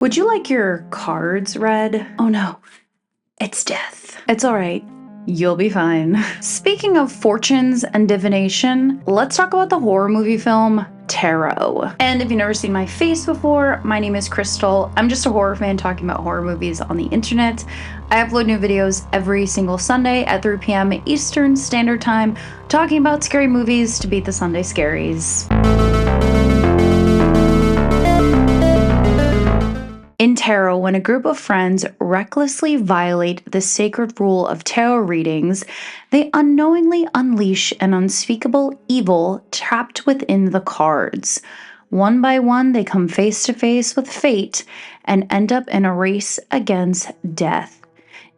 Would you like your cards read? Oh no, it's death. It's alright. You'll be fine. Speaking of fortunes and divination, let's talk about the horror movie film Tarot. And if you've never seen my face before, my name is Crystal. I'm just a horror fan talking about horror movies on the internet. I upload new videos every single Sunday at 3 p.m. Eastern Standard Time, talking about scary movies to beat the Sunday scaries. In tarot, when a group of friends recklessly violate the sacred rule of tarot readings, they unknowingly unleash an unspeakable evil trapped within the cards. One by one, they come face to face with fate and end up in a race against death.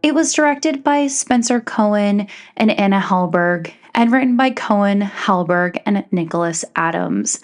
It was directed by Spencer Cohen and Anna Hallberg, and written by Cohen, Hallberg, and Nicholas Adams.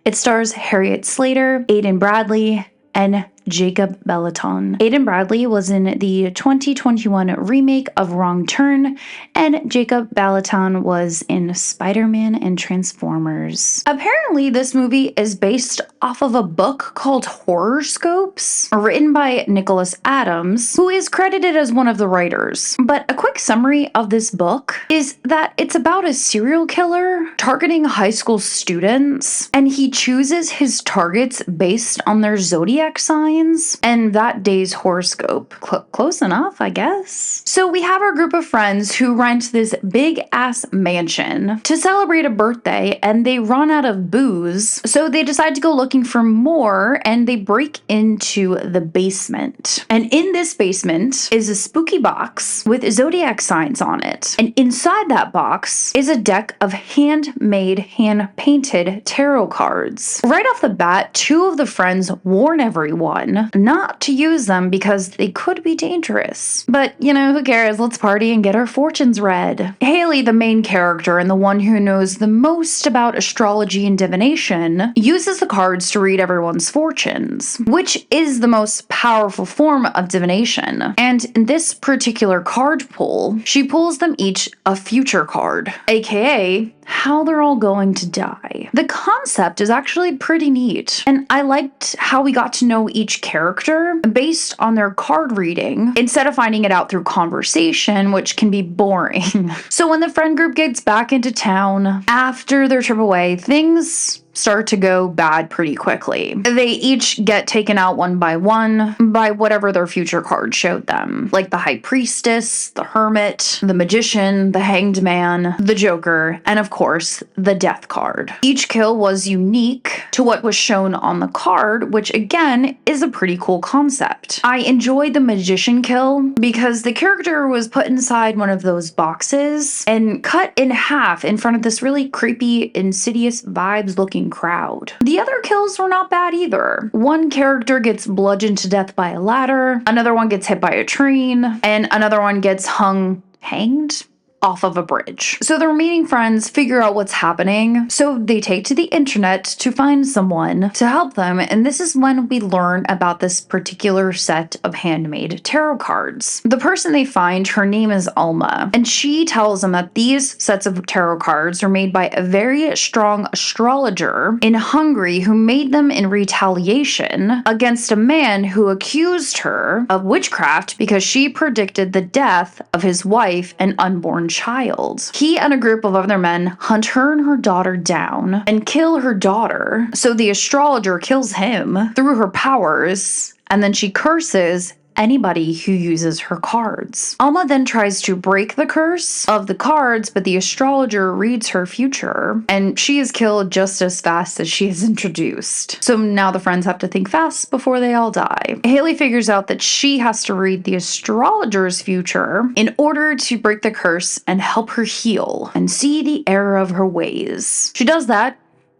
It stars Harriet Slater, Aidan Bradley, and Jacob Batalon. Aidan Bradley was in the 2021 remake of Wrong Turn, and Jacob Batalon was in Spider-Man and Transformers. Apparently, this movie is based off of a book called Horoscopes, written by Nicholas Adams, who is credited as one of the writers. But a quick summary of this book is that it's about a serial killer targeting high school students, and he chooses his targets based on their zodiac sign and that day's horoscope. Close enough, I guess. So we have our group of friends who rent this big ass mansion to celebrate a birthday, and they run out of booze. So they decide to go looking for more, and they break into the basement. And in this basement is a spooky box with zodiac signs on it. And inside that box is a deck of handmade, hand-painted tarot cards. Right off the bat, two of the friends warn everyone not to use them because they could be dangerous. But, you know, who cares? Let's party and get our fortunes read. Haley, the main character and the one who knows the most about astrology and divination, uses the cards to read everyone's fortunes, which is the most powerful form of divination. And in this particular card pull, she pulls them each a future card, aka how they're all going to die. The concept is actually pretty neat, and I liked how we got to know each character based on their card reading instead of finding it out through conversation, which can be boring. So when the friend group gets back into town after their trip away, things start to go bad pretty quickly. They each get taken out one by whatever their future card showed them, like the High Priestess, the Hermit, the Magician, the Hanged Man, the Joker, and of course, the Death card. Each kill was unique to what was shown on the card, which again is a pretty cool concept. I enjoyed the Magician kill because the character was put inside one of those boxes and cut in half in front of this really creepy, insidious vibes looking crowd. The other kills were not bad either. One character gets bludgeoned to death by a ladder, another one gets hit by a train, and another one gets hanged off of a bridge. So the remaining friends figure out what's happening, so they take to the internet to find someone to help them, and this is when we learn about this particular set of handmade tarot cards. The person they find, her name is Alma, and she tells them that these sets of tarot cards are made by a very strong astrologer in Hungary who made them in retaliation against a man who accused her of witchcraft because she predicted the death of his wife and unborn child. He and a group of other men hunt her and her daughter down and kill her daughter, so the astrologer kills him through her powers, and then she curses anybody who uses her cards. Alma then tries to break the curse of the cards, but the astrologer reads her future, and she is killed just as fast as she is introduced. So now the friends have to think fast before they all die. Haley figures out that she has to read the astrologer's future in order to break the curse and help her heal and see the error of her ways. She does that,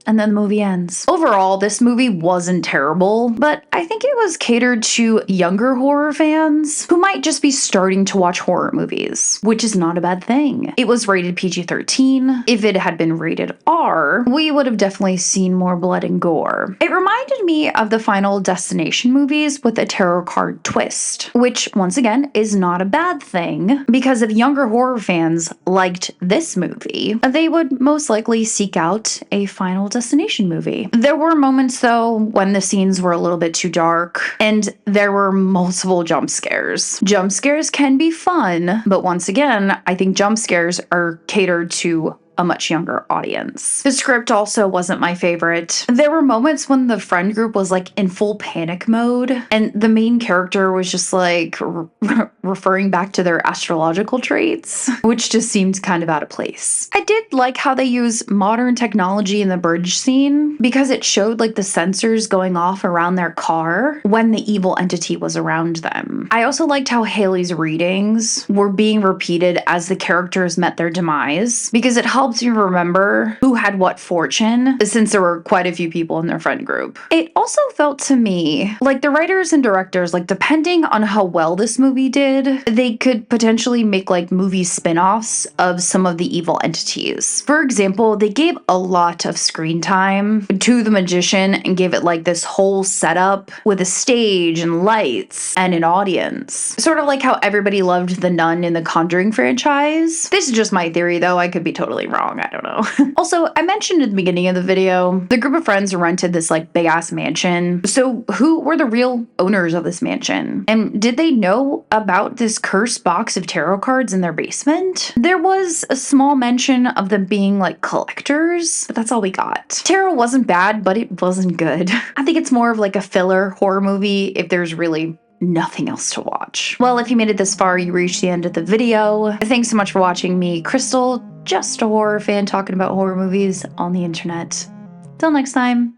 and then the movie ends. Overall, this movie wasn't terrible, but I think it was catered to younger horror fans who might just be starting to watch horror movies, which is not a bad thing. It was rated PG-13. If it had been rated R, we would have definitely seen more blood and gore. It reminded me of the Final Destination movies with a tarot card twist, which once again is not a bad thing, because if younger horror fans liked this movie, they would most likely seek out a Final Destination movie. There were moments, though, when the scenes were a little bit too dark, and there were multiple jump scares. Jump scares can be fun, but once again, I think jump scares are catered to a much younger audience. The script also wasn't my favorite. There were moments when the friend group was like in full panic mode, and the main character was just like referring back to their astrological traits, which just seemed kind of out of place. I did like how they use modern technology in the bridge scene because it showed like the sensors going off around their car when the evil entity was around them. I also liked how Haley's readings were being repeated as the characters met their demise because it helped you remember who had what fortune, since there were quite a few people in their friend group. It also felt to me like the writers and directors, like depending on how well this movie did, they could potentially make like movie spin-offs of some of the evil entities. For example, they gave a lot of screen time to the magician and gave it like this whole setup with a stage and lights and an audience. Sort of like how everybody loved the Nun in the Conjuring franchise. This is just my theory though, I could be totally wrong. I don't know. Also, I mentioned at the beginning of the video, the group of friends rented this like big ass mansion. So who were the real owners of this mansion? And did they know about this cursed box of tarot cards in their basement? There was a small mention of them being like collectors, but that's all we got. Tarot wasn't bad, but it wasn't good. I think it's more of like a filler horror movie if there's really nothing else to watch. Well, if you made it this far, you reached the end of the video. Thanks so much for watching me, Crystal, just a horror fan talking about horror movies on the internet. Till next time.